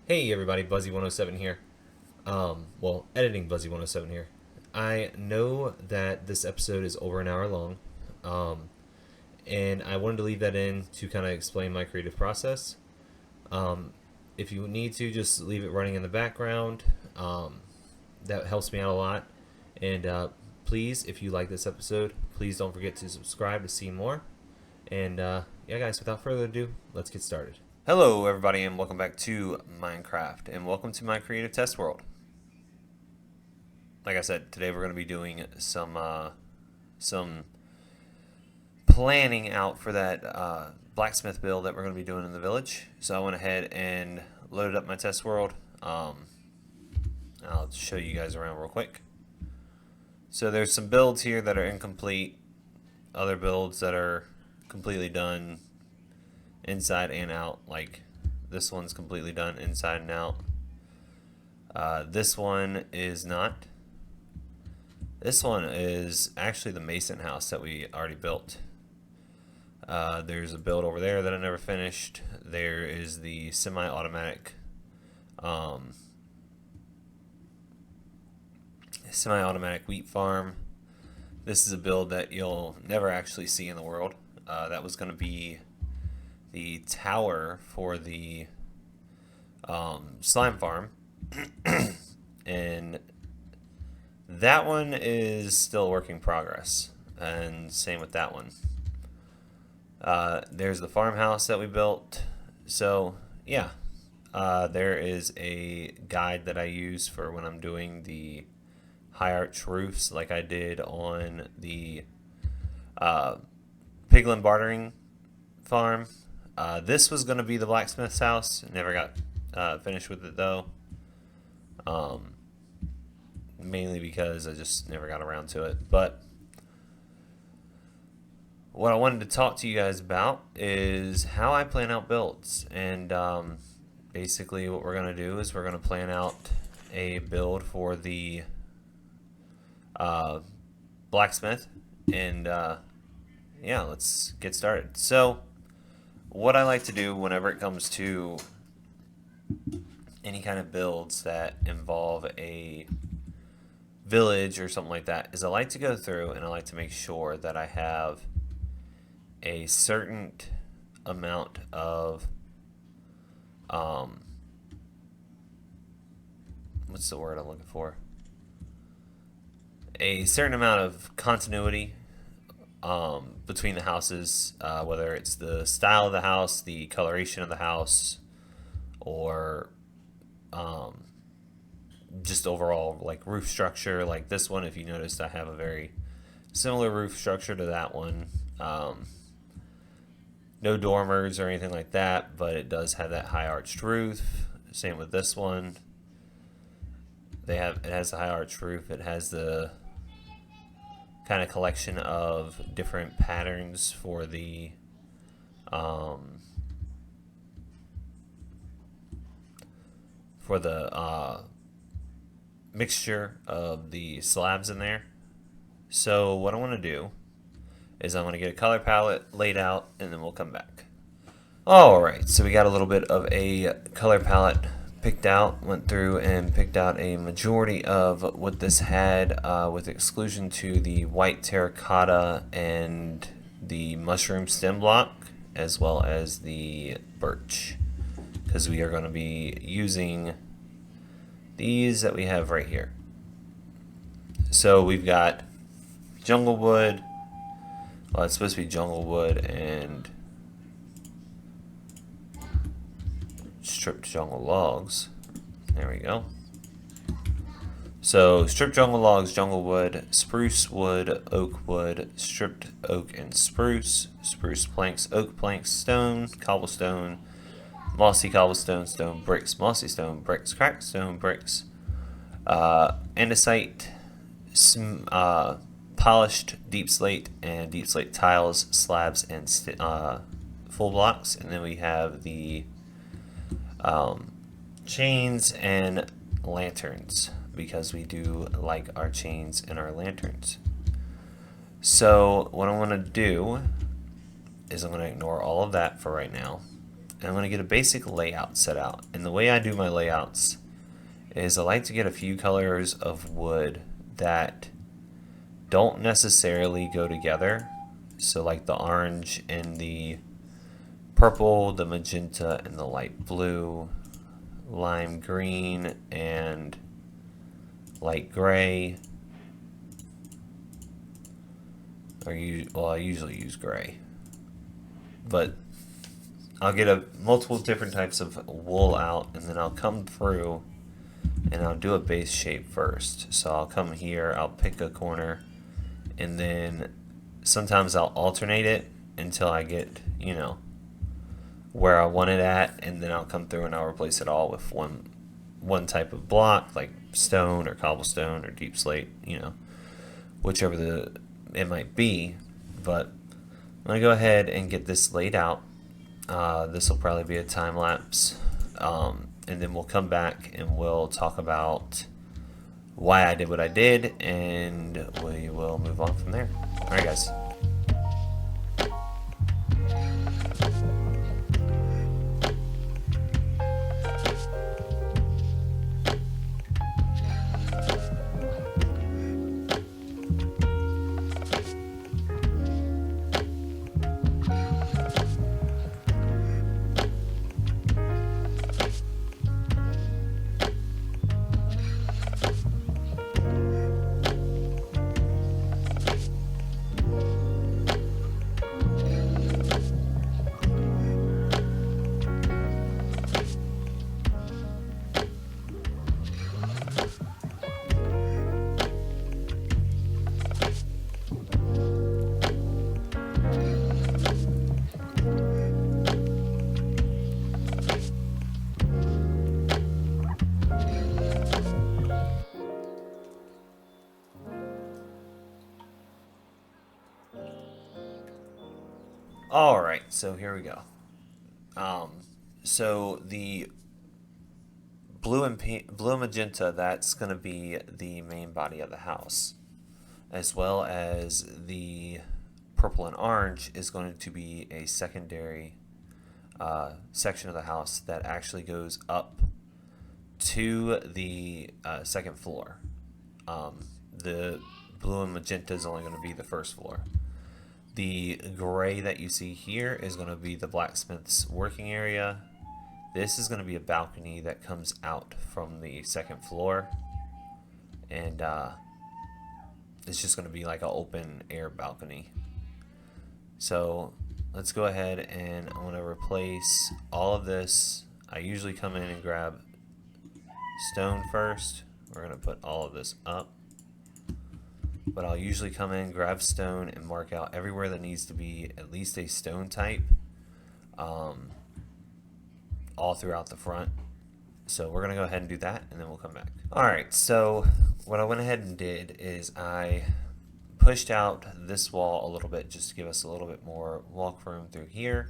Hey everybody, Buzzy107 here. Editing Buzzy107 here. I know that this episode is over an hour long, um, and I wanted to leave that in to kind of explain my creative process. Um, if you need to, just leave it running in the background. That helps me out a lot. And please, if you like this episode, please don't forget to subscribe to see more. And yeah, guys, without further ado, let's get started. Hello, everybody, and welcome back to Minecraft, and welcome to my creative test world. Like I said, today we're going to be doing some planning out for that blacksmith build that we're going to be doing in the village. So I went ahead and loaded up my test world. I'll show you guys around real quick. So there's some builds here that are incomplete, other builds that are completely done inside and out. Like this one's completely done inside and out. This one is not. This one is actually the mason house that we already built. There's a build over there that I never finished. There is the semi-automatic wheat farm. This is a build that you'll never actually see in the world. That was going to be the tower for the slime farm. And that one is still a work in progress, and same with that one. There's the farmhouse that we built. So yeah, there is a guide that I use for when I'm doing the high arch roofs, like I did on the piglin bartering farm. This was going to be the blacksmith's house. Never got finished with it though. Mainly because I just never got around to it. But what I wanted to talk to you guys about is how I plan out builds. And basically what we're going to do is we're going to plan out a build for the blacksmith. And yeah, let's get started. So what I like to do whenever it comes to any kind of builds that involve a village or something like that is I like to go through and I like to make sure that I have a certain amount of what's the word I'm looking for? A certain amount of continuity between the houses, whether it's the style of the house, the coloration of the house, or just overall like roof structure. Like this one, if you noticed, I have a very similar roof structure to that one. No dormers or anything like that, but it does have that high arched roof. Same with this one. It has a high arched roof. It has the kind of collection of different patterns for the mixture of the slabs in there. So what I want to do is I'm going to get a color palette laid out and then we'll come back. Alright, so we got a little bit of a color palette picked out, went through and picked out a majority of what this had, with exclusion to the white terracotta and the mushroom stem block, as well as the birch, because we are going to be using these that we have right here. So we've got jungle wood. Well, it's supposed to be jungle wood and stripped jungle logs. There we go. So stripped jungle logs, jungle wood, spruce wood, oak wood, stripped oak and spruce, spruce planks, oak planks, stone, cobblestone, mossy cobblestone, stone bricks, mossy stone bricks, cracked stone bricks, andesite, polished deep slate and deep slate tiles, slabs, and full blocks. And then we have the chains and lanterns, because we do like our chains and our lanterns. So what I want to do is I'm going to ignore all of that for right now, and I'm going to get a basic layout set out. And the way I do my layouts is I like to get a few colors of wood that don't necessarily go together. So like the orange and the purple, the magenta and the light blue, lime green and light gray. Well, I usually use gray, but I'll get multiple different types of wool out, and then I'll come through and I'll do a base shape first. So I'll come here, I'll pick a corner, and then sometimes I'll alternate it until I get, where I want it at, and then I'll come through and I'll replace it all with one type of block, like stone or cobblestone or deep slate, whichever it might be. But I'm going to go ahead and get this laid out. This will probably be a time lapse, and then we'll come back and we'll talk about why I did what I did, and we will move on from there. Alright guys. Alright, so here we go. So the blue and magenta, that's going to be the main body of the house, as well as the purple and orange is going to be a secondary section of the house that actually goes up to the second floor. The blue and magenta is only going to be the first floor. The gray that you see here is going to be the blacksmith's working area. This is going to be a balcony that comes out from the second floor, and it's just going to be like an open air balcony. So let's go ahead and I'm going to replace all of this. I usually come in and grab stone first. We're going to put all of this up. But I'll usually come in, grab stone, and mark out everywhere that needs to be at least a stone type, all throughout the front. So we're going to go ahead and do that, and then we'll come back. Alright, so what I went ahead and did is I pushed out this wall a little bit just to give us a little bit more walk room through here.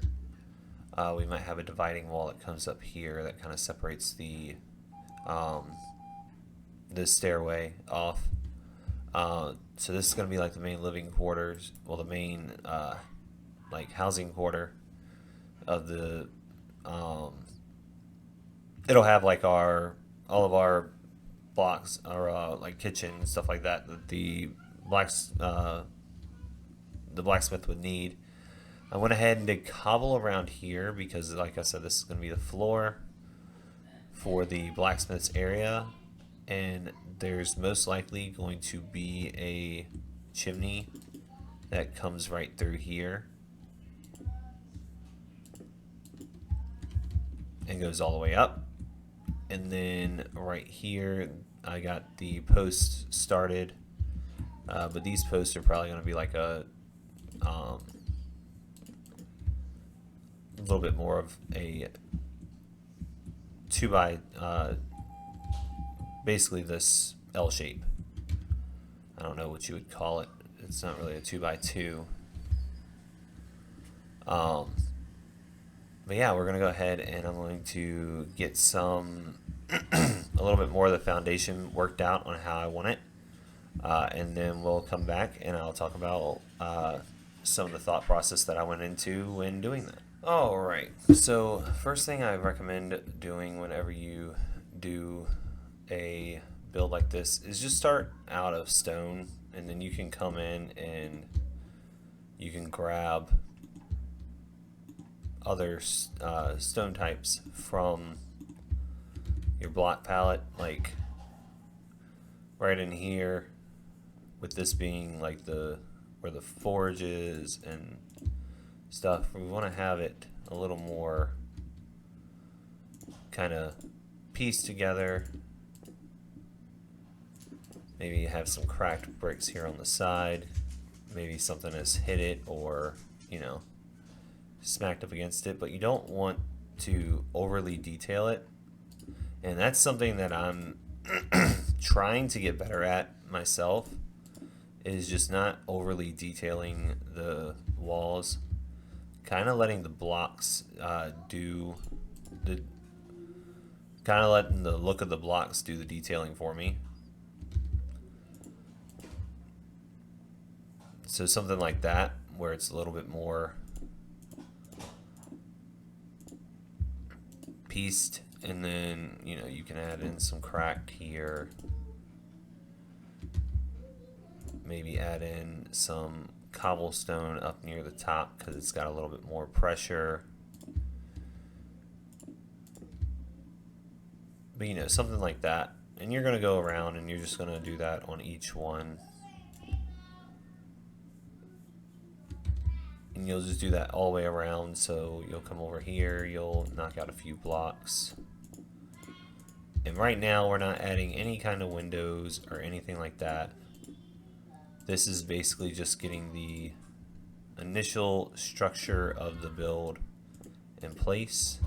We might have a dividing wall that comes up here that kind of separates the stairway off. So this is going to be like the main living quarters, well, the main like housing quarter of the it'll have like all of our blocks, or like kitchen and stuff like that the blacksmith would need. I went ahead and did cobble around here because, like I said, this is going to be the floor for the blacksmith's area, and there's most likely going to be a chimney that comes right through here and goes all the way up. And then right here I got the posts started, but these posts are probably going to be like a little bit more of a basically this L shape. I don't know what you would call it. It's not really a 2x2. But yeah, we're gonna go ahead and I'm going to get some a little bit more of the foundation worked out on how I want it, and then we'll come back and I'll talk about some of the thought process that I went into when doing that. Alright, so first thing I recommend doing whenever you do a build like this is just start out of stone, and then you can come in and you can grab other stone types from your block palette, like right in here, with this being like the where the forge is and stuff. We want to have it a little more kind of pieced together. Maybe have some cracked bricks here on the side. Maybe something has hit it or, you know, smacked up against it, but you don't want to overly detail it. And that's something that I'm trying to get better at myself, is just not overly detailing the walls. Kind of letting the blocks do the kind of letting the look of the blocks do the detailing for me. So something like that, where it's a little bit more pieced, and then, you know, you can add in some cracked here. Maybe add in some cobblestone up near the top because it's got a little bit more pressure. But, you know, something like that. And you're going to go around and you're just going to do that on each one. And you'll just do that all the way around. So you'll come over here, you'll knock out a few blocks. And right now we're not adding any kind of windows or anything like that. This is basically just getting the initial structure of the build in place.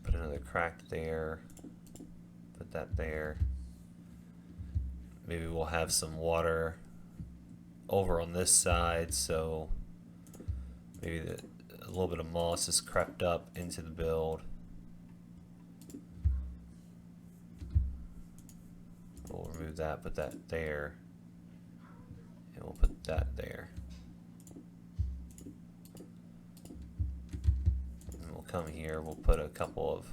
Put another crack there. Put that there. Maybe we'll have some water over on this side, so maybe a little bit of moss has crept up into the build. We'll remove that, put that there, and we'll put that there. And we'll come here, we'll put a couple of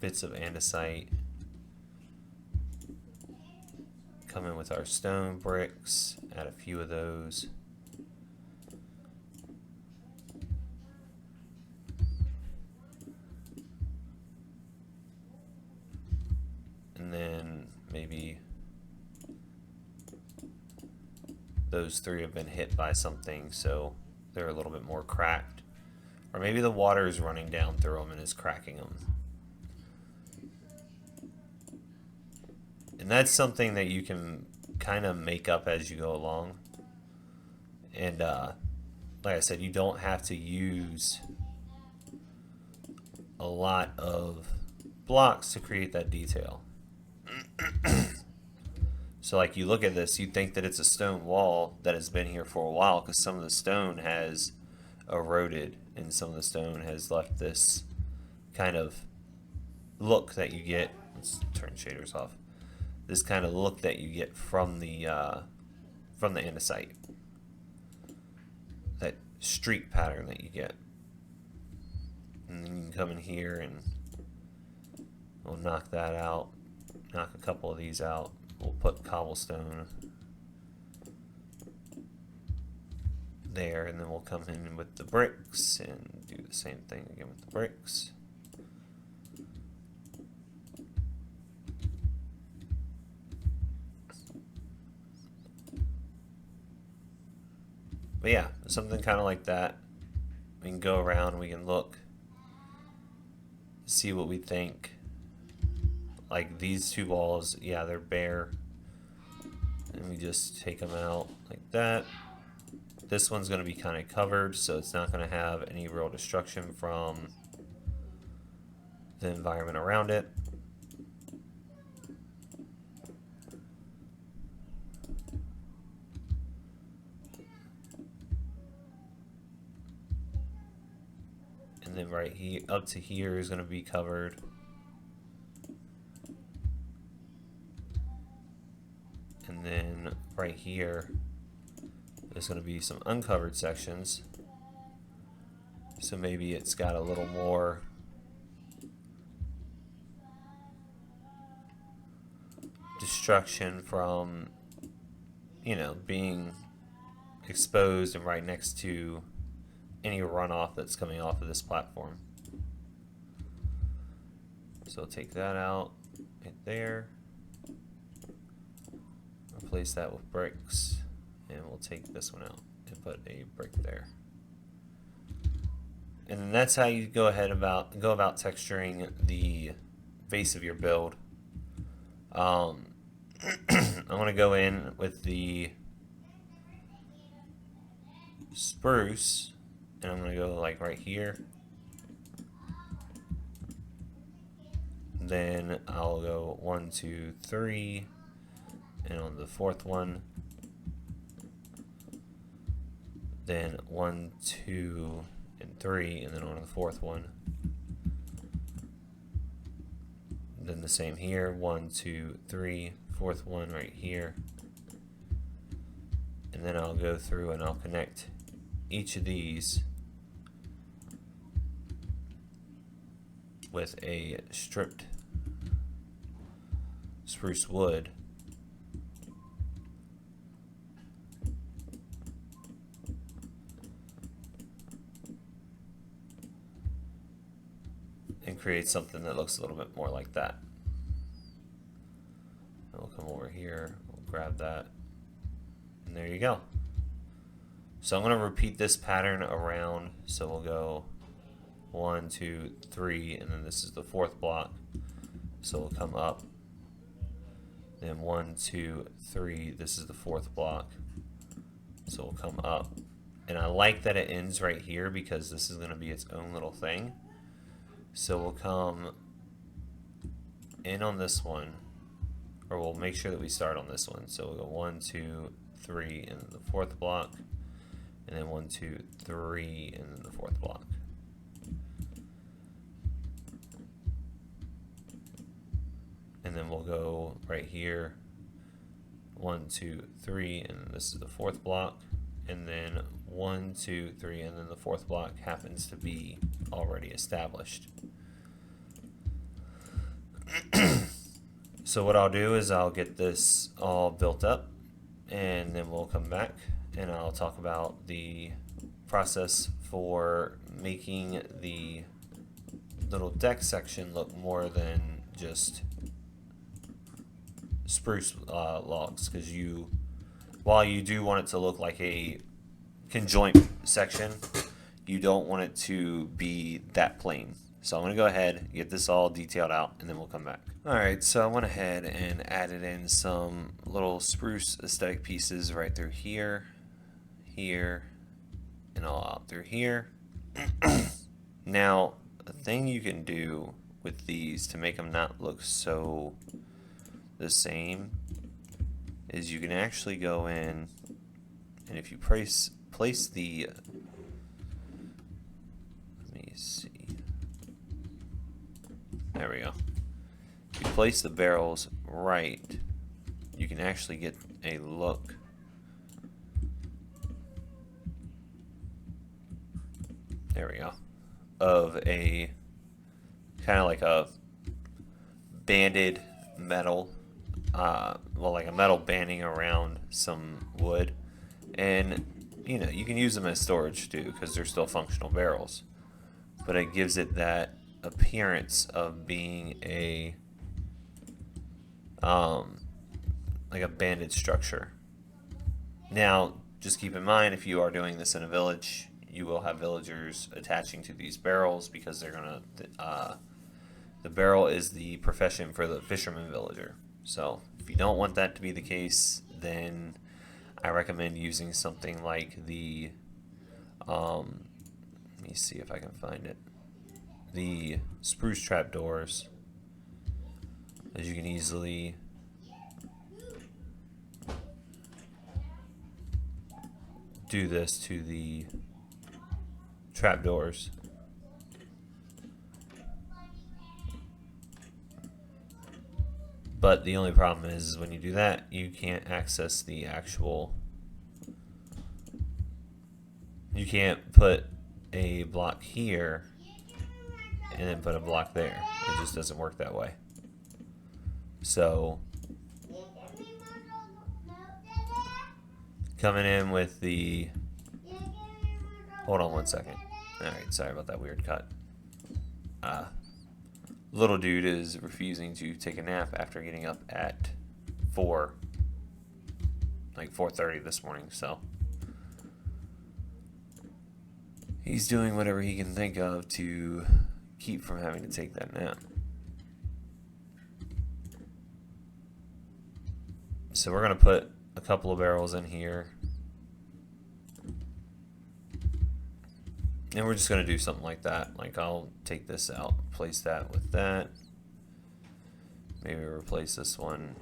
bits of andesite. Come in with our stone bricks, add a few of those. And then maybe those three have been hit by something, so they're a little bit more cracked. Or maybe the water is running down through them and is cracking them. And that's something that you can kind of make up as you go along. And like I said, you don't have to use a lot of blocks to create that detail. So like you look at this, you think that it's a stone wall that has been here for a while because some of the stone has eroded and some of the stone has left this kind of look that you get. Let's turn shaders off. This kind of look that you get from the andesite, that streak pattern that you get. And then you can come in here and we'll knock that out, knock a couple of these out. We'll put cobblestone there, and then we'll come in with the bricks and do the same thing again with the bricks. But yeah, something kind of like that. We can go around, we can look, see what we think. Like these two walls, yeah, they're bare. And we just take them out like that. This one's going to be kind of covered, so it's not going to have any real destruction from the environment around it. And then right here, up to here is going to be covered. And then right here there's going to be some uncovered sections. So maybe it's got a little more destruction from, you know, being exposed and right next to any runoff that's coming off of this platform. So I'll take that out right there, replace that with bricks, and we'll take this one out and put a brick there. And then that's how you go about texturing the face of your build. I'm going to go in with the spruce, and I'm going to go like right here. Then I'll go 1, 2, 3, and on the fourth one, then 1, 2, and 3, and then on the fourth one. Then the same here, 1, 2, 3, fourth one right here. And then I'll go through and I'll connect each of these with a stripped spruce wood. And create something that looks a little bit more like that. And we'll come over here, we'll grab that, and there you go. So I'm going to repeat this pattern around. So we'll go 1, 2, 3, and then this is the fourth block. So we'll come up. Then 1, 2, 3, this is the fourth block. So we'll come up. And I like that it ends right here because this is going to be its own little thing. So we'll come in on this one, or we'll make sure that we start on this one. So we'll go 1, 2, 3, and then the fourth block, and then 1, 2, 3, and then the fourth block. And then we'll go right here, 1, 2, 3, and then this is the fourth block, and then 1, 2, 3, and then the fourth block happens to be already established. So what I'll do is I'll get this all built up, and then we'll come back and I'll talk about the process for making the little deck section look more than just spruce logs, because while you do want it to look like a conjoint section, you don't want it to be that plain. So I'm going to go ahead, get this all detailed out, and then we'll come back. Alright, so I went ahead and added in some little spruce aesthetic pieces right through here, here, and all out through here. Now, the thing you can do with these to make them not look so the same is you can actually go in, and if you place the, let me see, there we go. If you place the barrels right, you can actually get a look there we go, of a kind of like a banded metal, well, like a metal banding around some wood. And you know, you can use them as storage too because they're still functional barrels, but it gives it that appearance of being a like a banded structure. Now just keep in mind, if you are doing this in a village, you will have villagers attaching to these barrels because they're gonna the barrel is the profession for the fisherman villager. So if you don't want that to be the case, then I recommend using something like the let me see if I can find it, the spruce trapdoors, as you can easily do this to the trapdoors. But the only problem is when you do that, you can't access the actual You can't put a block here and then put a block there. It just doesn't work that way. So coming in with the, hold on one second. Alright, sorry about that weird cut. Little dude is refusing to take a nap after getting up at 4:30 this morning, so he's doing whatever he can think of to keep from having to take that nap. So we're going to put a couple of barrels in here. And we're just going to do something like that. Like I'll take this out, replace that with that. Maybe replace this one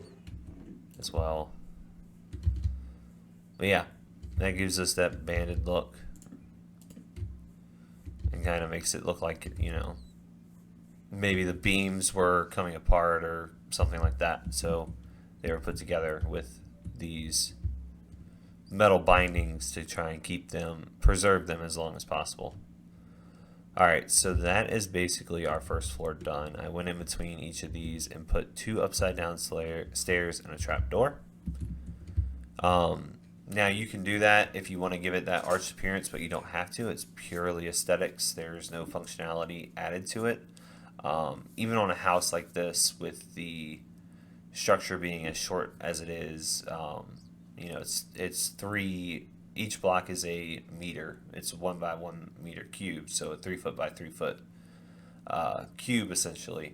as well. But yeah, that gives us that banded look. And kind of makes it look like, you know, maybe the beams were coming apart or something like that. So they were put together with these metal bindings to try and keep them, preserve them as long as possible. Alright, so that is basically our first floor done. I went in between each of these and put 2 upside down stairs and a trap door. Now you can do that if you want to give it that arched appearance, but you don't have to. It's purely aesthetics. There's no functionality added to it. Even on a house like this, with the structure being as short as it is, you know, it's 3. Each block is a meter. It's 1 by 1 meter cube, so a 3 foot by 3 foot cube essentially.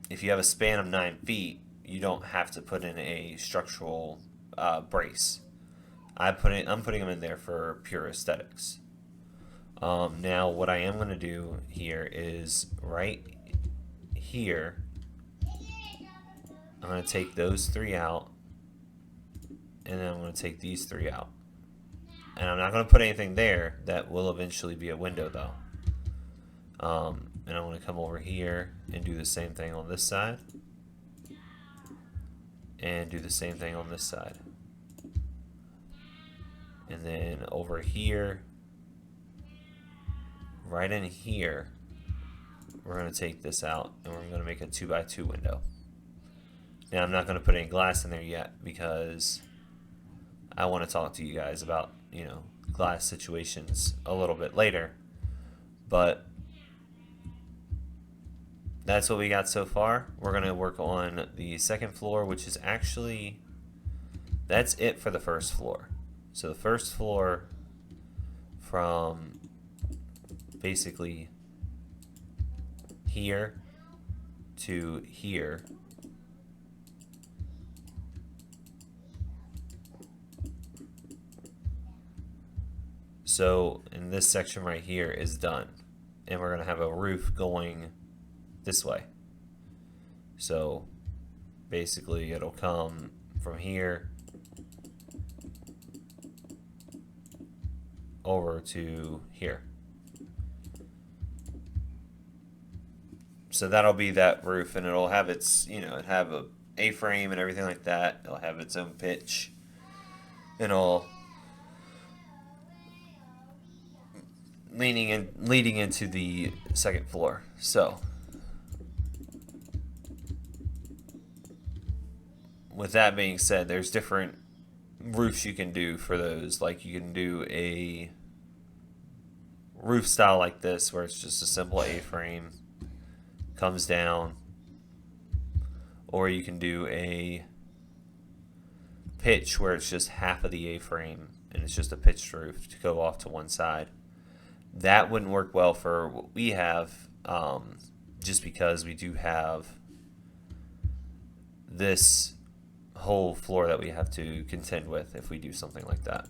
If you have a span of 9 feet, you don't have to put in a structural brace. I'm putting them in there for pure aesthetics. Now what I am going to do here is right here, I'm going to take those 3 out, and then I'm going to take these 3 out. And I'm not going to put anything there. That will eventually be a window though. And I'm going to come over here and do the same thing on this side. And do the same thing on this side. And then over here, right in here, we're going to take this out and we're going to make a 2 by 2 window. Now I'm not going to put any glass in there yet because I want to talk to you guys about, you know, glass situations a little bit later. But that's what we got so far. We're going to work on the second floor, which is actually, that's it for the first floor. So the first floor from basically here to here so in this section right here is done, and we're gonna have a roof going this way. So basically it'll come from here over to here. So that'll be that roof, and it'll have its, you know, it have a A-frame and everything like that. It'll have its own pitch and all, leading into the second floor. So with that being said, there's different roofs you can do for those. Like you can do a roof style like this where it's just a simple A-frame, comes down, or you can do a pitch where it's just half of the A-frame and it's just a pitched roof to go off to one side. That wouldn't work well for what we have, just because we do have this whole floor that we have to contend with if we do something like that.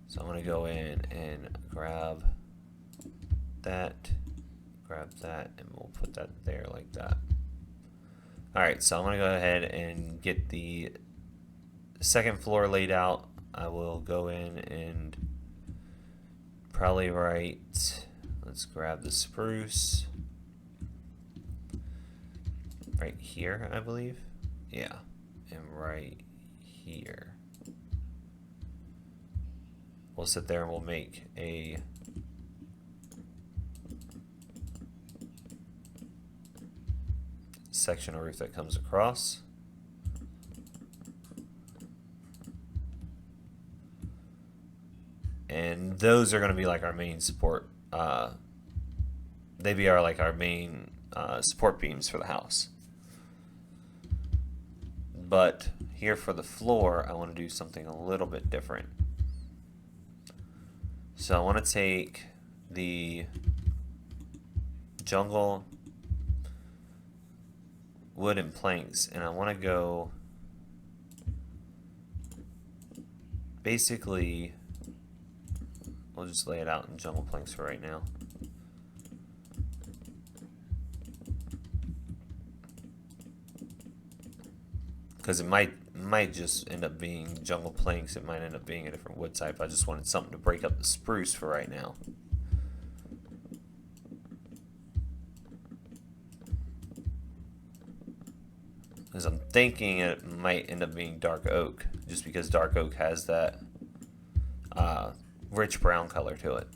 So I'm going to go in and grab that, and we'll put that there like that. Alright, so I'm going to go ahead and get the second floor laid out. I will go in and probably let's grab the spruce right here, I believe. Yeah, and right here. we'll sit there and we'll make a section of roof that comes across. And those are going to be like our main support. They be our main support beams for the house. But here for the floor, I want to do something a little bit different. So I want to take the jungle wood and planks, and I want to go basically, we'll just lay it out in jungle planks for right now. Because it might just end up being jungle planks. It might end up being a different wood type. I just wanted something to break up the spruce for right now. Because I'm thinking it might end up being dark oak, just because dark oak has that rich brown color to it.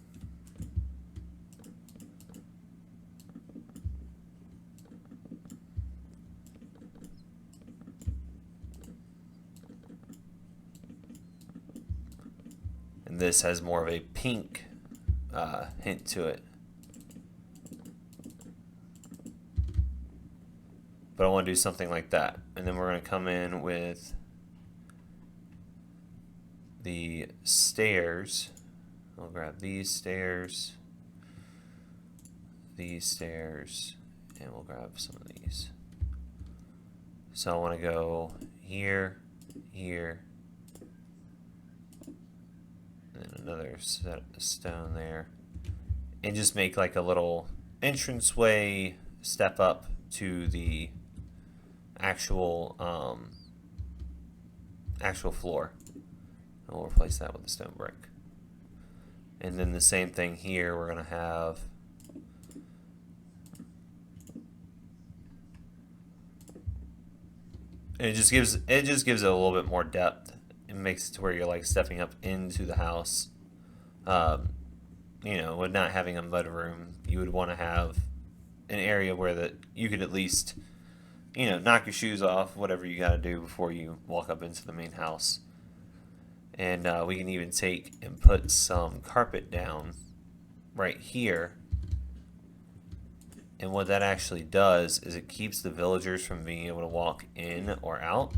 And this has more of a pink hint to it. But I want to do something like that. And then we're going to come in with the stairs. We'll grab these stairs, and we'll grab some of these. So I want to go here, here, and another set of stone there, and just make like a little entranceway step up to the actual floor. And we'll replace that with a stone brick. And then the same thing here, we're going to have it just gives it a little bit more depth. It makes it to where you're like stepping up into the house. You know, with not having a mud room, you would want to have an area where that you could at least, you know, knock your shoes off, whatever you got to do before you walk up into the main house. And we can even take and put some carpet down right here. And what that actually does is it keeps the villagers from being able to walk in or out.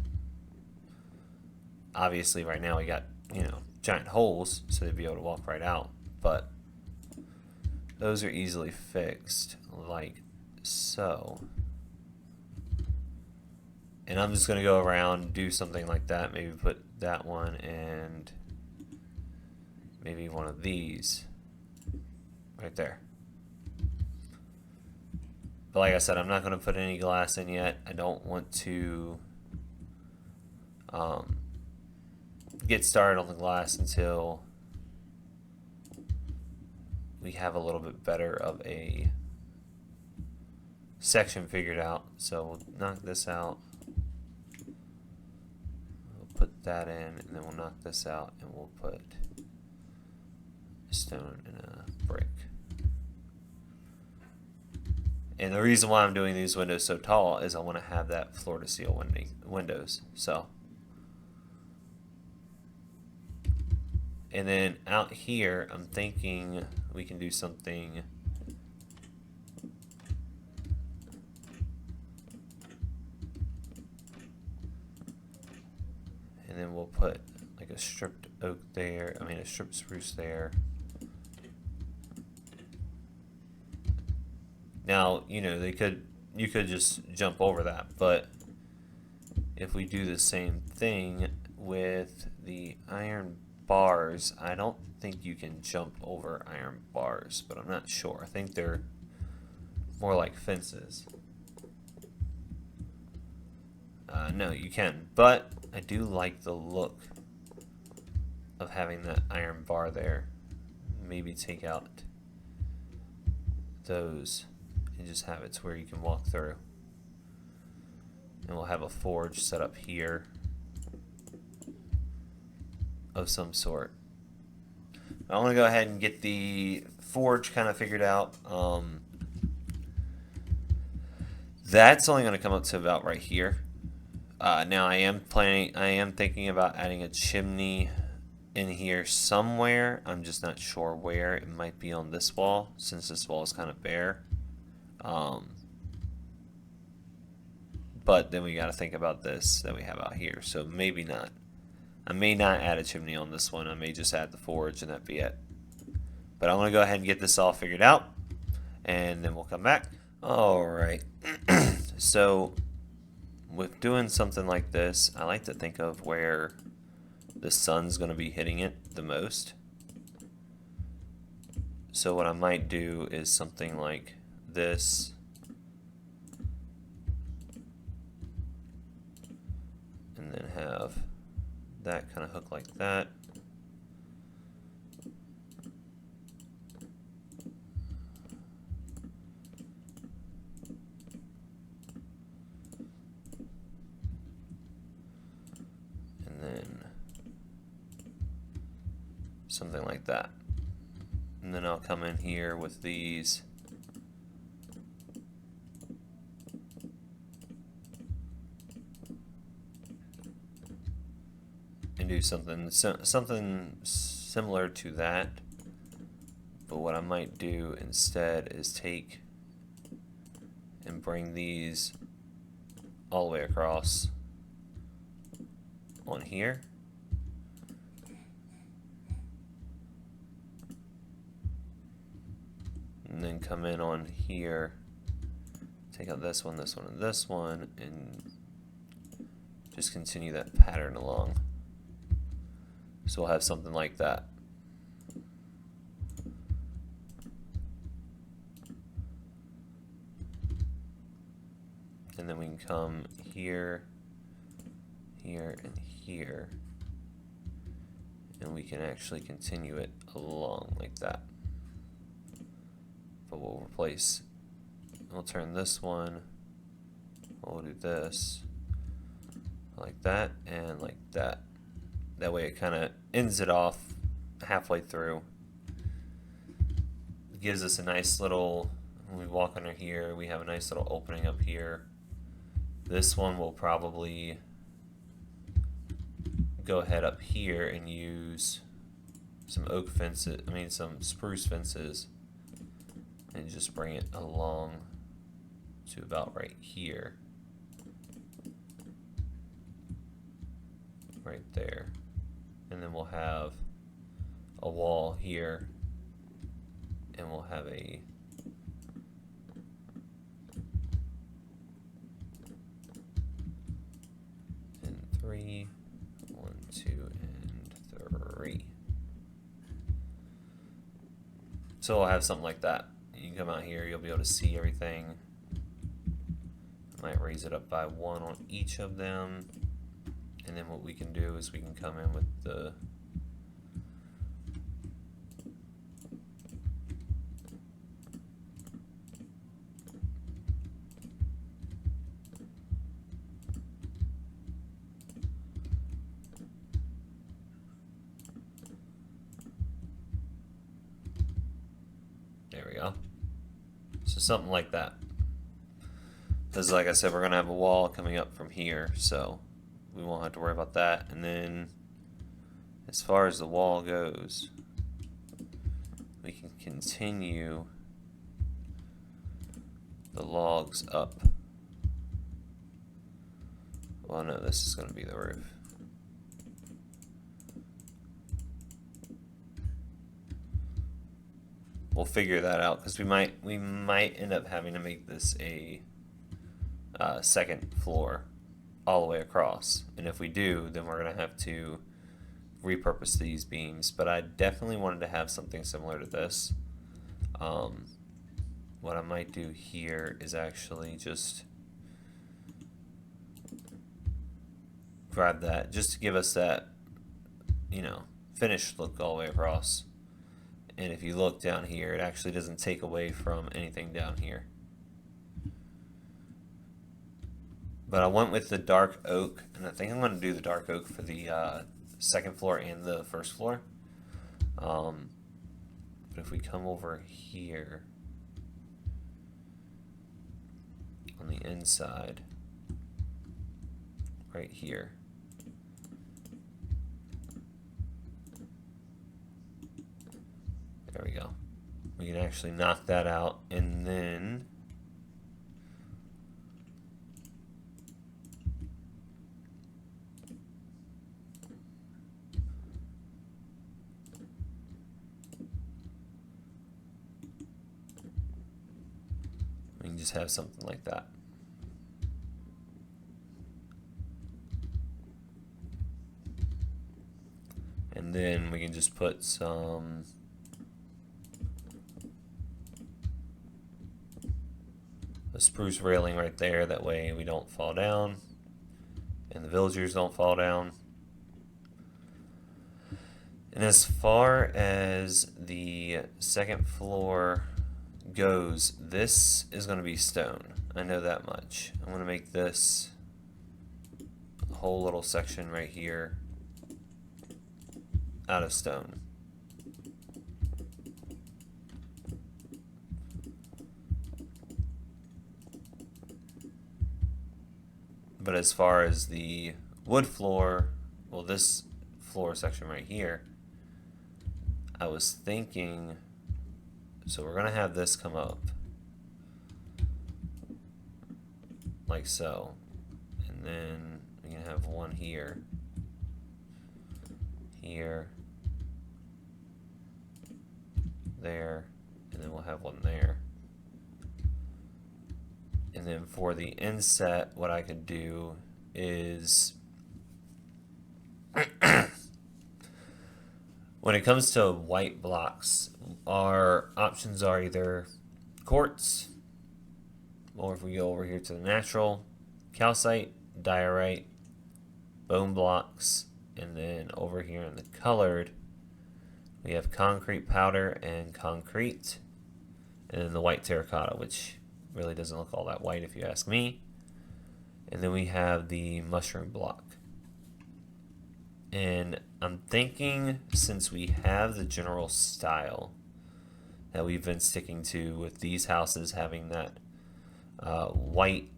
Obviously right now we got, you know, giant holes, so they'd be able to walk right out. But those are easily fixed like so. And I'm just going to go around and do something like that. Maybe put that one and maybe one of these right there. But like I said, I'm not going to put any glass in yet. I don't want to get started on the glass until we have a little bit better of a section figured out. So we'll knock this out. Put that in, and then we'll knock this out, and we'll put a stone and a brick. And the reason why I'm doing these windows so tall is I want to have that floor to ceiling windows. So, and then out here, I'm thinking we can do something. And then we'll put like a stripped oak there, a stripped spruce there. Now, you know, you could just jump over that, but if we do the same thing with the iron bars, I don't think you can jump over iron bars, but I'm not sure. I think they're more like fences. No, you can, but I do like the look of having that iron bar there. Maybe take out those and just have it to where you can walk through. And we'll have a forge set up here of some sort. I want to go ahead and get the forge kind of figured out. That's only going to come up to about right here. Now I am thinking about adding a chimney in here somewhere. I'm just not sure where. It might be on this wall, since this wall is kind of bare. But then we got to think about this that we have out here. So maybe not. I may not add a chimney on this one. I may just add the forge and that be it. But I'm going to go ahead and get this all figured out, and then we'll come back. Alright. So with doing something like this, I like to think of where the sun's going to be hitting it the most. So what I might do is something like this. And then have that kind of hook like that. And then something like that. And then I'll come in here with these. And do something similar to that. But what I might do instead is take and bring these all the way across on here. And then come in on here, take out this one, this one, and this one, and just continue that pattern along. So we'll have something like that. And then we can come here, here, and here. And we can actually continue it along like that. But we'll replace, we'll turn this one, we'll do this, like that, and like that. That way it kind of ends it off halfway through. It gives us a nice little, when we walk under here, we have a nice little opening up here. This one will probably go ahead up here and use some oak fences, some spruce fences, and just bring it along to about right here. Right there. And then we'll have a wall here, and we'll have a and 3, 1, 2, and 3. So we'll have something like that. You can come out here, you'll be able to see everything. I might raise it up by 1 on each of them. And then what we can do is we can come in with the there we go. So something like that. Because like I said, we're going to have a wall coming up from here, so we won't have to worry about that. And then as far as the wall goes, we can continue the logs up. Well, no, this is going to be the roof. We'll figure that out, because we might end up having to make this a second floor all the way across, and if we do, then we're going to have to repurpose these beams. But I definitely wanted to have something similar to this. What I might do here is actually just grab that, just to give us that, finished look all the way across. And if you look down here, it actually doesn't take away from anything down here. But I went with the dark oak, and I think I'm going to do the dark oak for the second floor and the first floor. But if we come over here on the inside, right here, there we go. We can actually knock that out, and then we can just have something like that. And then we can just put some a spruce railing right there, that way we don't fall down and the villagers don't fall down. And as far as the second floor goes, this is going to be stone. I know that much. I'm going to make this whole little section right here out of stone. But as far as the wood floor, well, this floor section right here, I was thinking, so we're going to have this come up like so, and then we can have one here, here, there, and then we'll have one there. And then for the inset, what I could do is when it comes to white blocks, our options are either quartz, or if we go over here to the natural, calcite, diorite, bone blocks, and then over here in the colored, we have concrete powder and concrete, and then the white terracotta, which really doesn't look all that white if you ask me. And then we have the mushroom block. And I'm thinking, since we have the general style that we've been sticking to with these houses having that white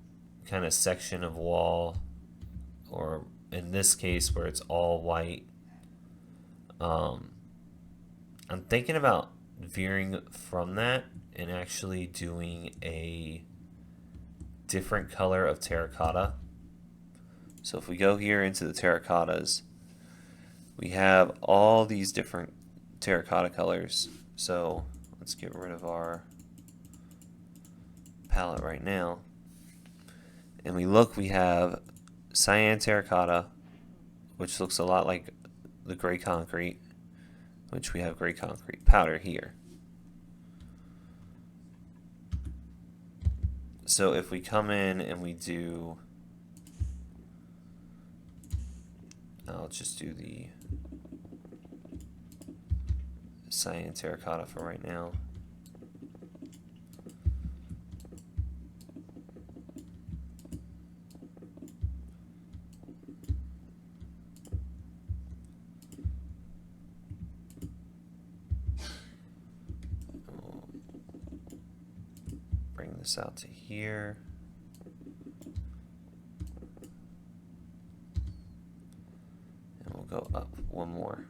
kind of section of wall, or in this case where it's all white, I'm thinking about veering from that and actually doing a different color of terracotta. So if we go here into the terracottas, we have all these different terracotta colors. So let's get rid of our palette right now. And we look, we have cyan terracotta, which looks a lot like the gray concrete, which we have gray concrete powder here. So if we come in and we do, I'll just do the cyan terracotta for right now. Bring this out to here. And we'll go up one more.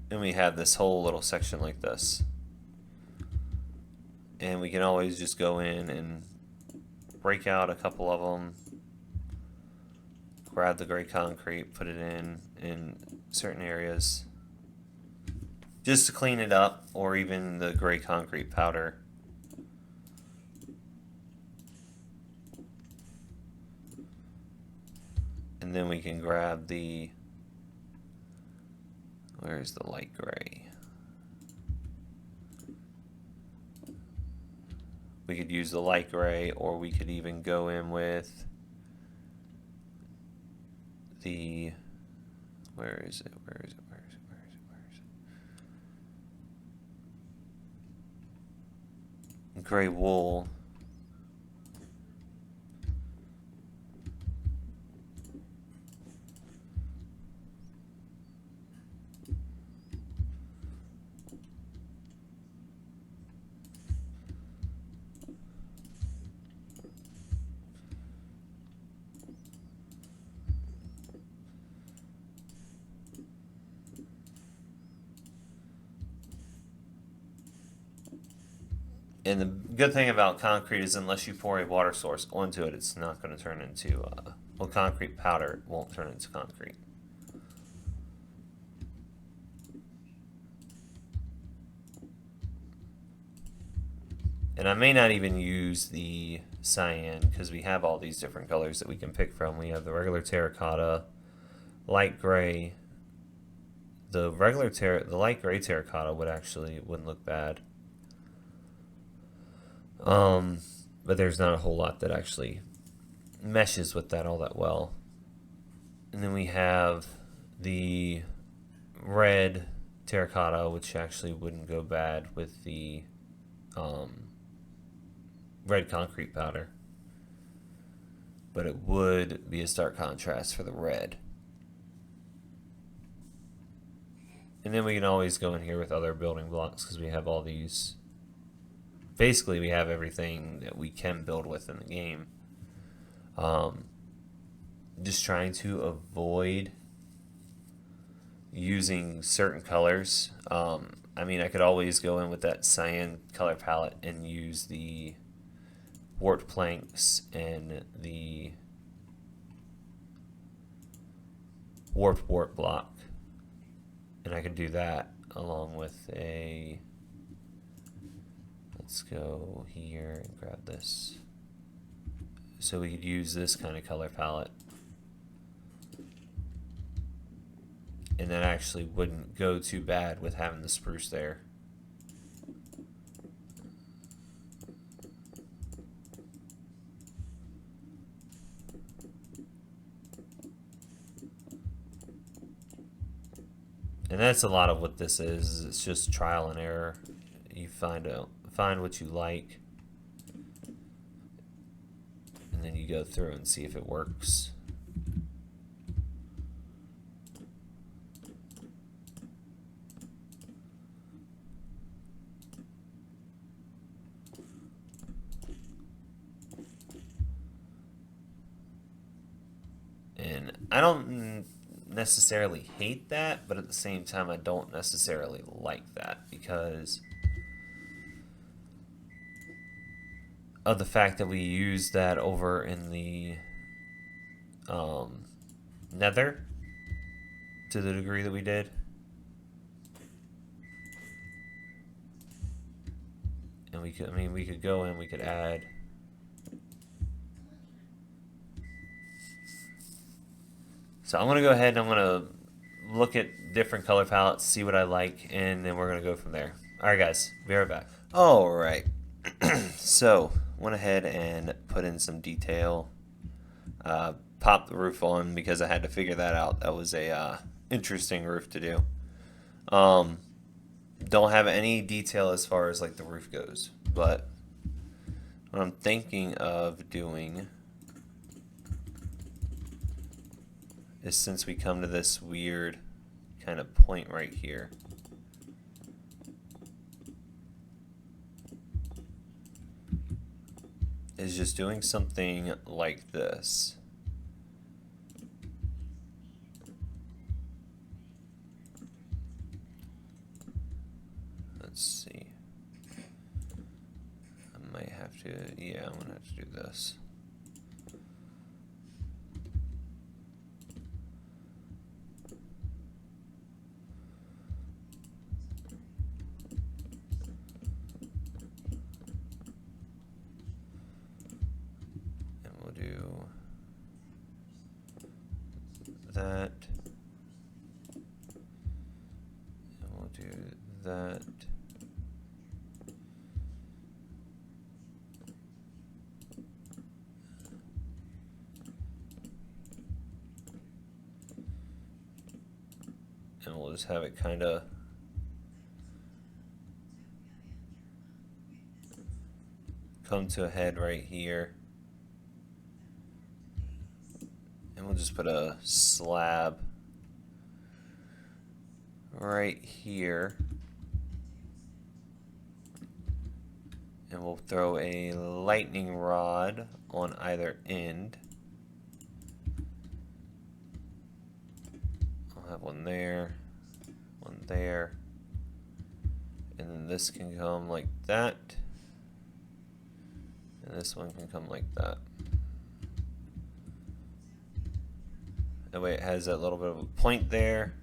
And we have this whole little section like this. And we can always just go in and break out a couple of them, grab the gray concrete, put it in certain areas just to clean it up, or even the gray concrete powder. And then we can grab the, where's the light gray? We could use the light gray, or we could even go in with the, where is it? gray wool. And the good thing about concrete is unless you pour a water source onto it, it's not going to turn into, well, concrete powder won't turn into concrete. And I may not even use the cyan because we have all these different colors that we can pick from. We have the regular terracotta, light gray. The light gray terracotta wouldn't look bad. But there's not a whole lot that actually meshes with that all that well. And then we have the red terracotta, which actually wouldn't go bad with the red concrete powder. But it would be a stark contrast for the red. And then we can always go in here with other building blocks because we have all these. Basically, we have everything that we can build with in the game. Just trying to avoid using certain colors. I mean, I could always go in with that cyan color palette and use the warped planks and the warp block. And I could do that along with a... Let's go here and grab this. So we could use this kind of color palette. And that actually wouldn't go too bad with having the spruce there. And that's a lot of what this is. It's just trial and error. You find what you like, and then you go through and see if it works. And I don't necessarily hate that, but at the same time I don't necessarily like that because of the fact that we use that over in the nether to the degree that we did. And we could go in, we could add So I'm going to go ahead and I'm going to look at different color palettes, see what I like, and then we're going to go from there. Alright guys, be right back. Alright, so went ahead and put in some detail. Popped the roof on because I had to figure that out. That was a interesting roof to do. Don't have any detail as far as like the roof goes, but what I'm thinking of doing is, since we come to this weird kind of point right here, is just doing something like this. Let's see. I might have to, yeah, I'm gonna have to do this. That, and we'll do that, and we'll just have it kind of come to a head right here. And we'll just put a slab right here. And we'll throw a lightning rod on either end. I'll have one there, one there. And then this can come like that. And this one can come like that. That way it has that little bit of a point there.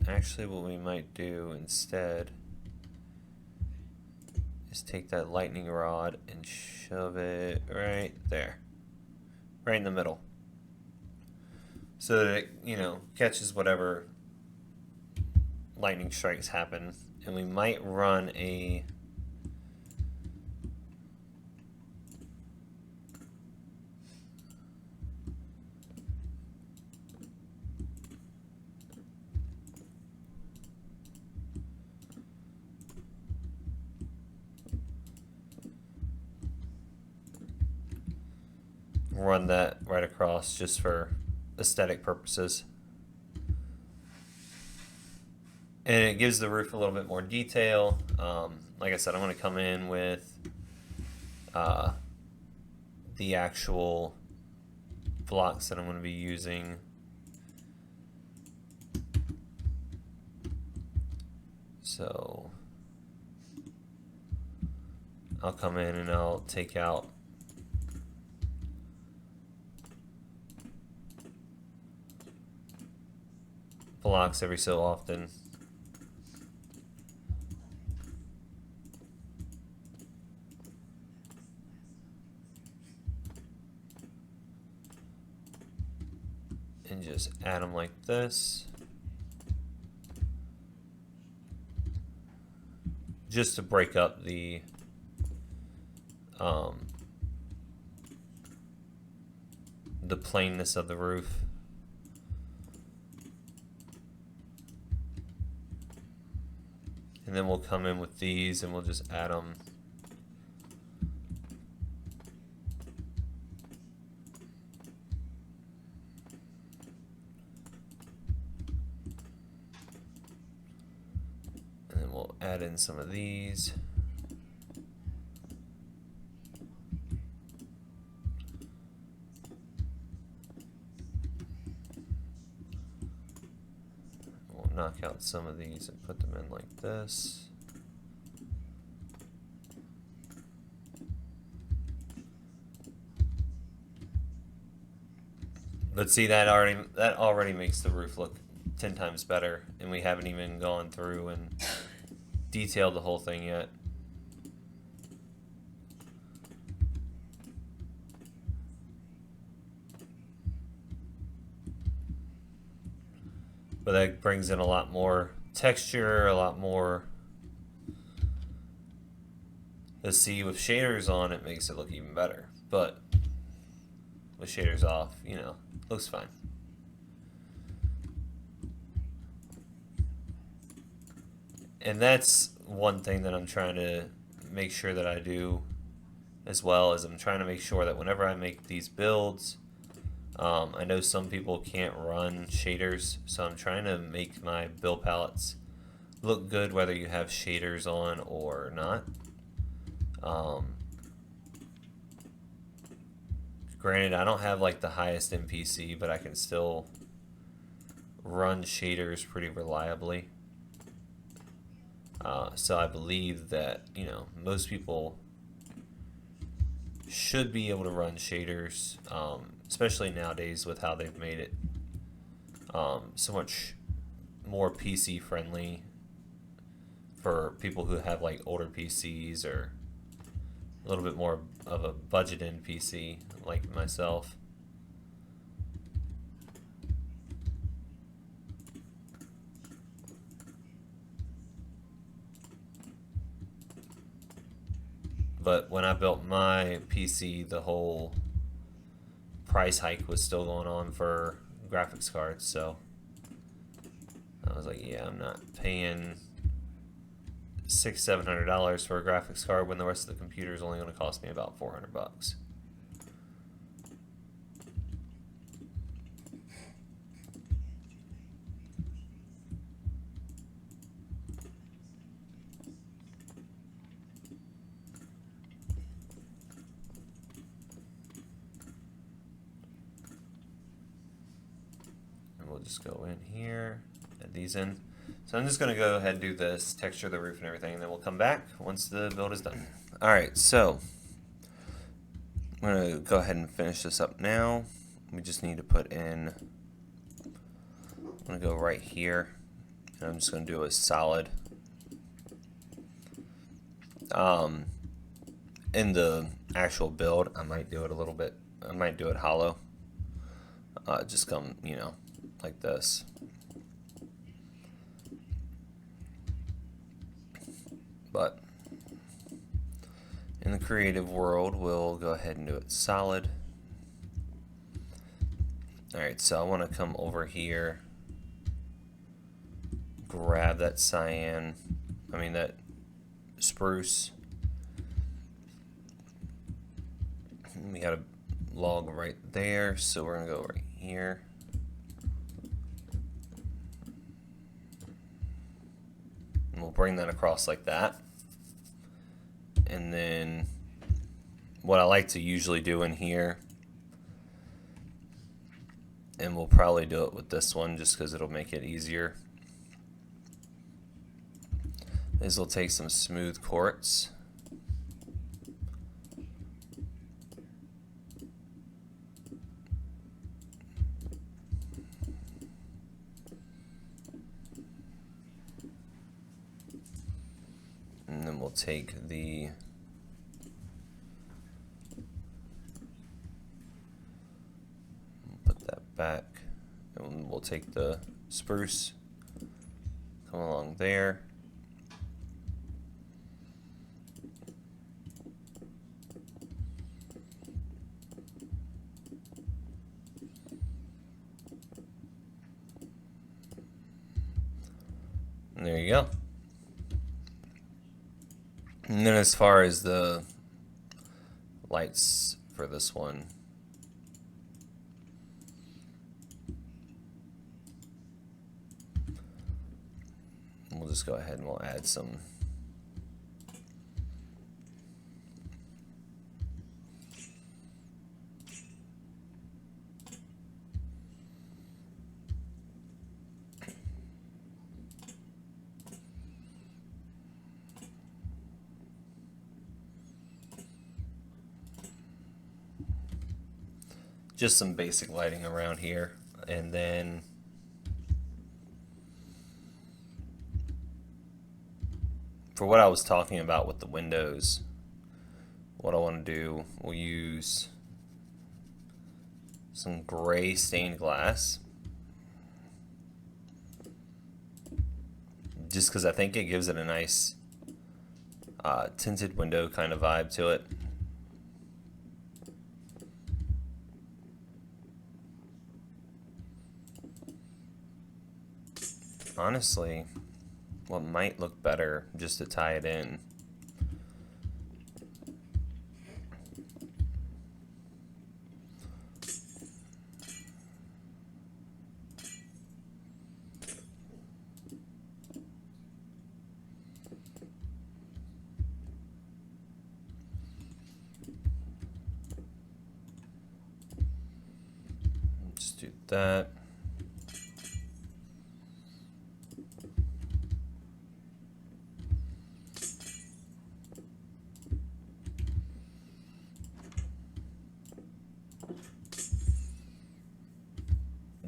Actually what we might do instead is take that lightning rod and shove it right there. Right in the middle. So that it, you know, catches whatever lightning strikes happen. And we might run a run that right across just for aesthetic purposes. And it gives the roof a little bit more detail. Like I said, I'm going to come in with the actual blocks that I'm going to be using. So I'll come in and I'll take out blocks every so often. And just add them like this. Just to break up the plainness of the roof. And then we'll come in with these and we'll just add them and then we'll add in some of these. Knock out some of these and put them in like this. But see, that already makes the roof look 10 times better, and we haven't even gone through and detailed the whole thing yet. But that brings in a lot more texture, a lot more. Let's see, with shaders on, it makes it look even better. But with shaders off, you know, looks fine. And that's one thing that I'm trying to make sure that I do as well, is I'm trying to make sure that whenever I make these builds, I know some people can't run shaders, so I'm trying to make my build palettes look good whether you have shaders on or not. Granted, I don't have like the highest MPC, but I can still run shaders pretty reliably. So I believe that, you know, most people should be able to run shaders, especially nowadays with how they've made it so much more PC friendly for people who have like older PCs or a little bit more of a budget in PC like myself. But when I built my PC, the whole price hike was still going on for graphics cards, so I was like, yeah, I'm not paying $700 for a graphics card when the rest of the computer is only going to cost me about $400. And we'll just go in here, add these in. So I'm just going to go ahead and do this, texture the roof and everything, and then we'll come back once the build is done. Alright, so I'm going to go ahead and finish this up now. We just need to put in, I'm going to go right here, and I'm just going to do a solid. In the actual build, I might do it a little bit, I might do it hollow. Just come, you know, like this. But in the creative world, we'll go ahead and do it solid. Alright, so I want to come over here, grab that that spruce. We got a log right there, so we're going to go right here. And we'll bring that across like that. And then what I like to usually do in here, and we'll probably do it with this one just because it'll make it easier, is we'll take some smooth quartz. And then we'll take the back, and we'll take the spruce, come along there, and there you go. And then as far as the lights for this one, we'll just go ahead and we'll add some just some basic lighting around here, and then for what I was talking about with the windows, what I want to do, we'll use some gray stained glass, just because I think it gives it a nice tinted window kind of vibe to it. Honestly, what might look better just to tie it in, just do that.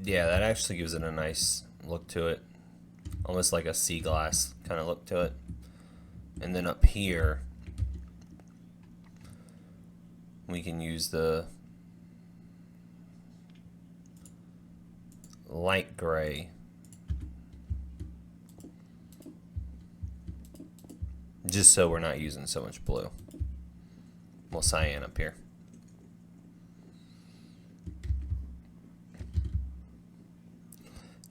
Yeah, that actually gives it a nice look to it, almost like a sea glass kind of look to it. And then up here, we can use the light gray, just so we're not using so much blue. We'll cyan up here.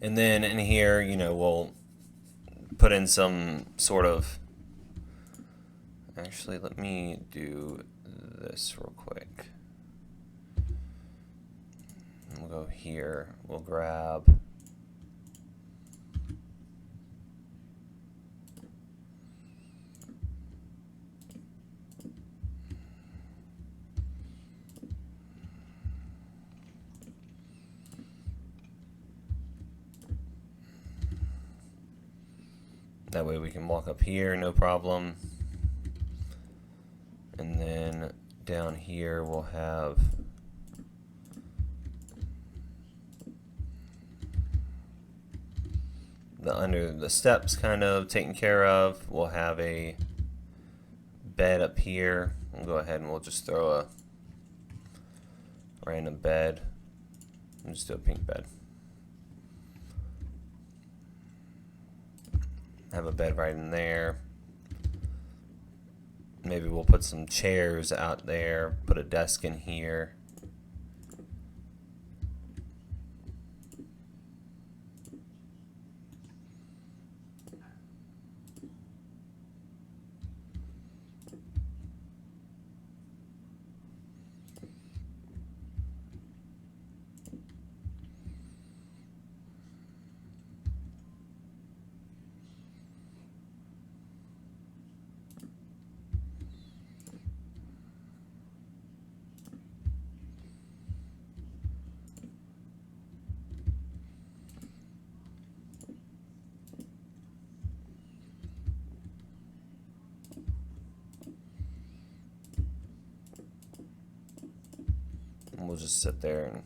And then in here, you know, we'll put in some sort of Actually, let me do this real quick. We'll go here. We'll grab that way we can walk up here, no problem. And then down here we'll have the under the steps kind of taken care of. We'll have a bed up here. We'll go ahead and we'll just throw a random bed. We'll just do a pink bed. Have a bed right in there. Maybe we'll put some chairs out there, put a desk in here. We'll just sit there and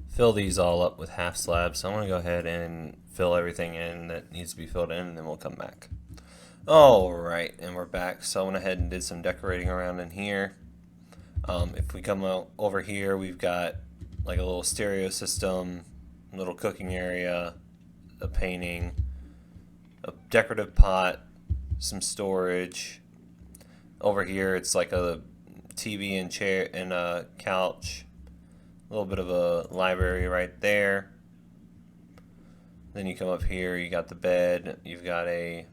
fill these all up with half slabs. So I'm going to go ahead and fill everything in that needs to be filled in, and then we'll come back. Alright, and we're back. So I went ahead and did some decorating around in here. If we come over here, we've got like a little stereo system, a little cooking area, a painting, a decorative pot, some storage. Over here it's like a TV and chair and a couch, a little bit of a library right there. Then you come up here, you got the bed, you've got a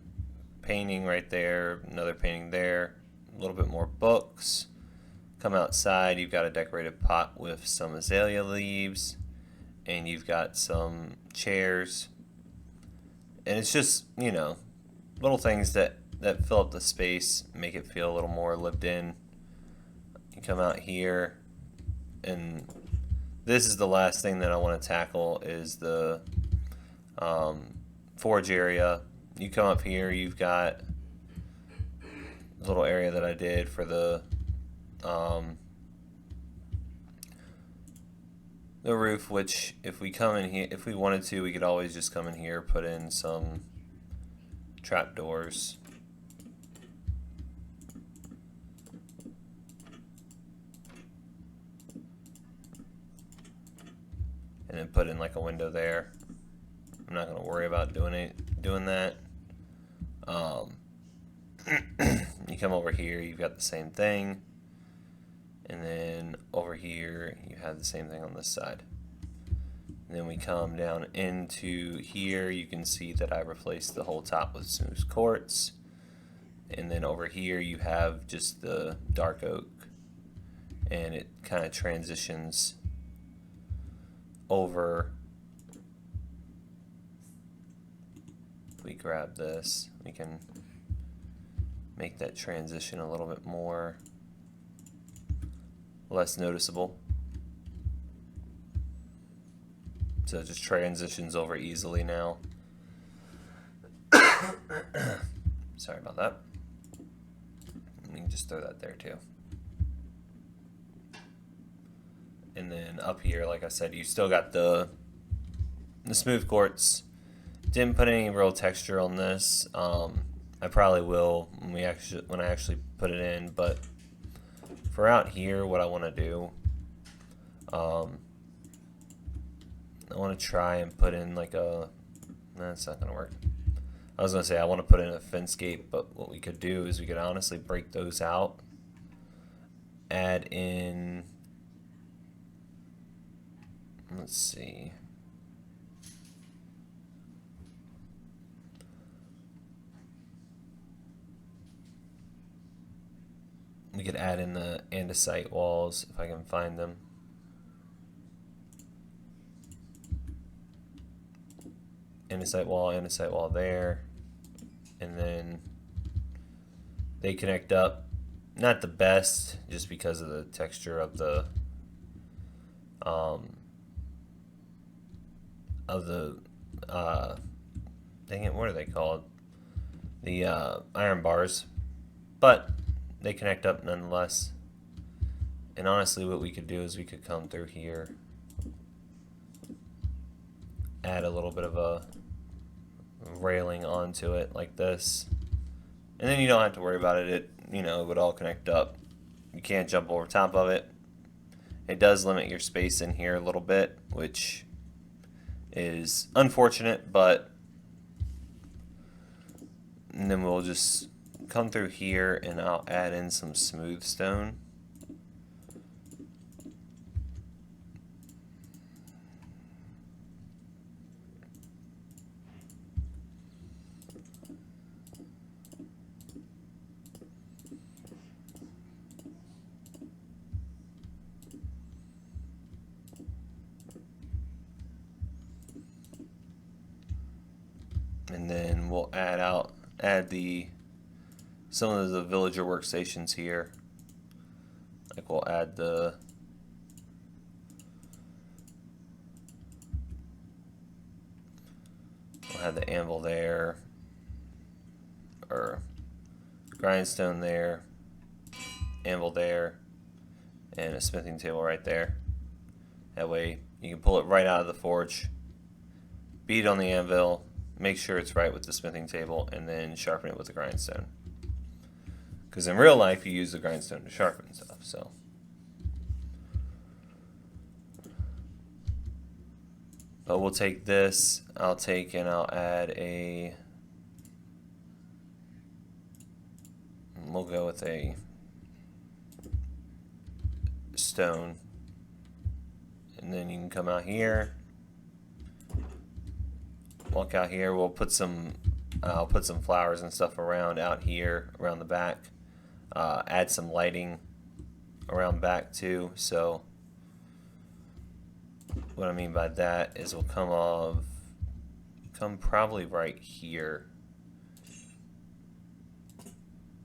painting right there, another painting there, a little bit more books. Come outside, you've got a decorative pot with some azalea leaves, and you've got some chairs. And it's just, you know, little things that fill up the space, make it feel a little more lived in. You come out here, and this is the last thing that I want to tackle is the forge area. You come up here, you've got a little area that I did for the roof, which if we come in here, if we wanted to, we could always just come in here, put in some trapdoors. And then put in like a window there. I'm not going to worry about doing that. You come over here, you've got the same thing. And then over here, you have the same thing on this side. And then we come down into here, you can see that I replaced the whole top with smooth quartz. And then over here, you have just the dark oak. And it kind of transitions over. If we grab this, we can make that transition a little bit more less noticeable. So it just transitions over easily now. Sorry about that. We can just throw that there too. And then up here, like I said, you still got the smooth quartz. Didn't put any real texture on this. I probably will when I actually put it in, but for out here, what I want to do, I want to try and put in like a. That's not gonna work. I was gonna say I want to put in a fence gate, but what we could do is we could honestly break those out, add in. Let's see. we could add in the andesite walls if I can find them. Andesite wall there, and then they connect up. Not the best, just because of the texture of the dang it, what are they called? The iron bars, but they connect up nonetheless. And honestly, what we could do is we could come through here, add a little bit of a railing onto it like this, and then you don't have to worry about it. It would all connect up. You can't jump over top of it. It does limit your space in here a little bit, which is unfortunate, but and then we'll just come through here and I'll add in some smooth stone. And then we'll add some of the villager workstations here. Like we'll add the anvil there, or grindstone there, anvil there, and a smithing table right there. That way you can pull it right out of the forge, beat on the anvil, make sure it's right with the smithing table, and then sharpen it with the grindstone. Because in real life, you use the grindstone to sharpen stuff. So, but we'll take this. I'll add a. We'll go with a stone, and then you can come out here. Walk out here. We'll put some. I'll put some flowers and stuff around out here, around the back. Add some lighting around back too. So what I mean by that is we'll come probably right here.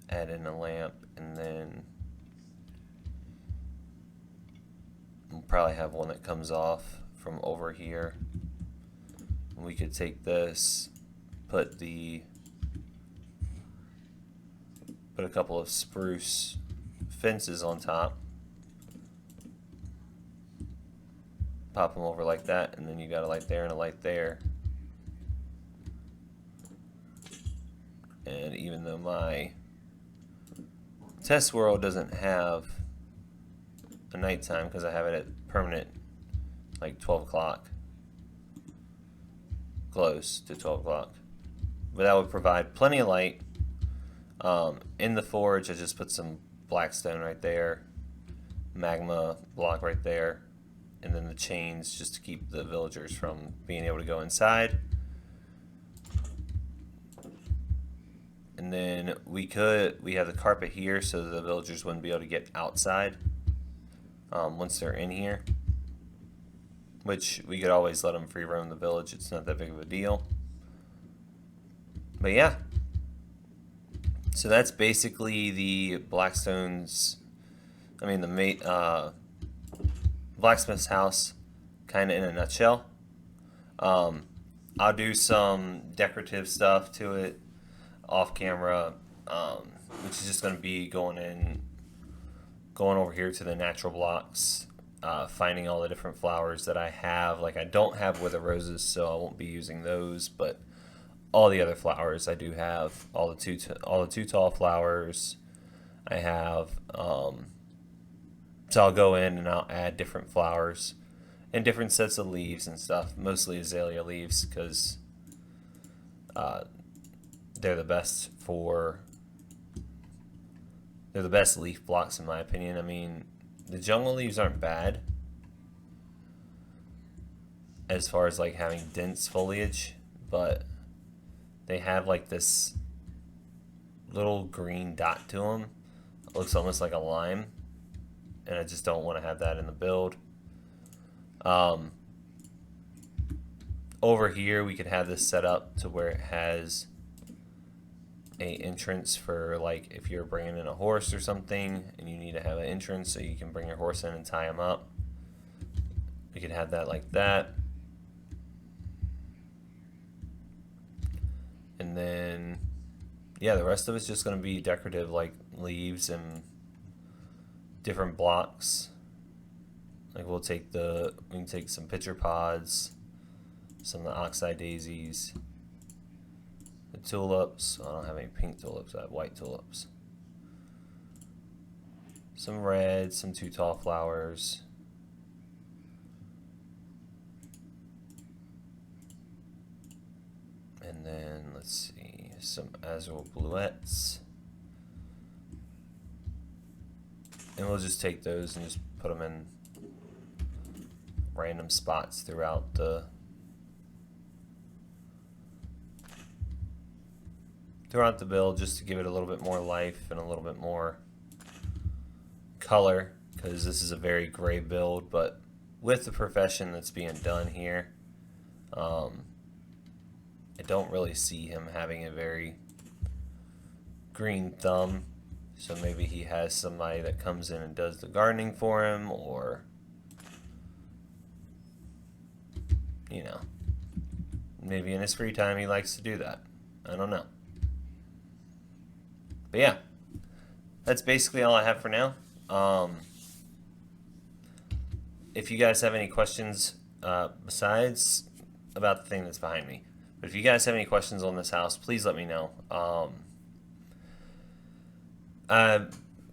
Add in a lamp, and then we'll probably have one that comes off from over here. We could take this, put a couple of spruce fences on top, pop them over like that, and then you got a light there and a light there. And even though my test world doesn't have a nighttime, because I have it at permanent, like 12 o'clock, close to 12 o'clock, but that would provide plenty of light. In the forge, I just put some blackstone right there, magma block right there, and then the chains just to keep the villagers from being able to go inside. And then we have the carpet here so the villagers wouldn't be able to get outside once they're in here, which we could always let them free roam the village. It's not that big of a deal. But yeah, so that's basically the blacksmith's house, kind of in a nutshell. I'll do some decorative stuff to it off camera, which is just going to be going over here to the natural blocks, finding all the different flowers that I have. Like, I don't have wither roses, so I won't be using those, but all the other flowers I do have. All the two tall flowers I have. So I'll go in and I'll add different flowers and different sets of leaves and stuff, mostly azalea leaves, because they're the best leaf blocks in my opinion. I mean, the jungle leaves aren't bad as far as like having dense foliage, but they have like this little green dot to them looks almost like a lime, and I just don't want to have that in the build. Over here we could have this set up to where it has a entrance for, like, if you're bringing in a horse or something and you need to have an entrance so you can bring your horse in and tie him up. We could have that like that. And then, yeah, the rest of it's just going to be decorative, like leaves and different blocks. Like we can take some pitcher pods, some of the oxeye daisies, the tulips. I don't have any pink tulips, I have white tulips. Some red, some too tall flowers. And then, let's see, some azure bluettes. And we'll just take those and just put them in random spots throughout the build, just to give it a little bit more life and a little bit more color, because this is a very gray build. But with the profession that's being done here, I don't really see him having a very green thumb. So maybe he has somebody that comes in and does the gardening for him, or, you know, maybe in his free time he likes to do that. I don't know. But yeah, that's basically all I have for now. If you guys have any questions besides about the thing that's behind me, but if you guys have any questions on this house, please let me know.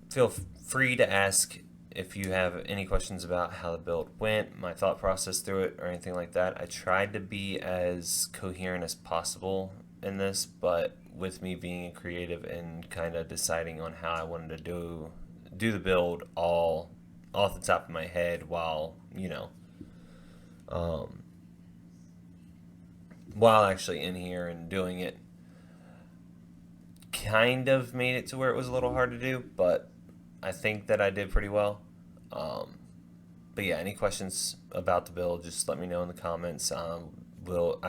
Feel free to ask if you have any questions about how the build went, my thought process through it, or anything like that. I tried to be as coherent as possible in this, but with me being a creative and kind of deciding on how I wanted to do the build all off the top of my head, while, you know, while actually in here and doing it, kind of made it to where it was a little hard to do, but I think that I did pretty well. But yeah, any questions about the build, just let me know in the comments. I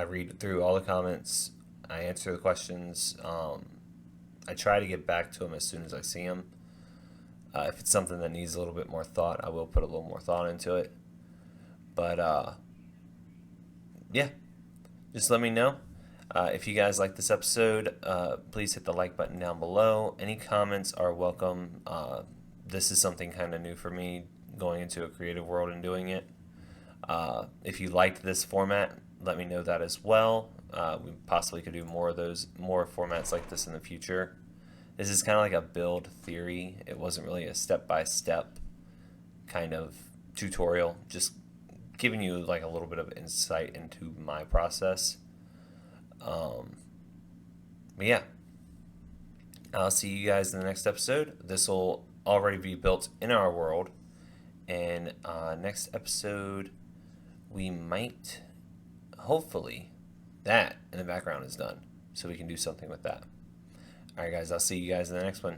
read through all the comments, I answer the questions. I try to get back to them as soon as I see them. If it's something that needs a little bit more thought, I will put a little more thought into it. But yeah, just let me know. If you guys like this episode, please hit the like button down below. Any comments are welcome. This is something kind of new for me, going into a creative world and doing it. If you liked this format, let me know that as well. We possibly could do more formats like this in the future. This is kind of like a build theory. It wasn't really a step-by-step kind of tutorial, just giving you like a little bit of insight into my process. But yeah, I'll see you guys in the next episode. This will already be built in our world, and next episode we might, hopefully, that in the background is done, so we can do something with that. Alright guys, I'll see you guys in the next one.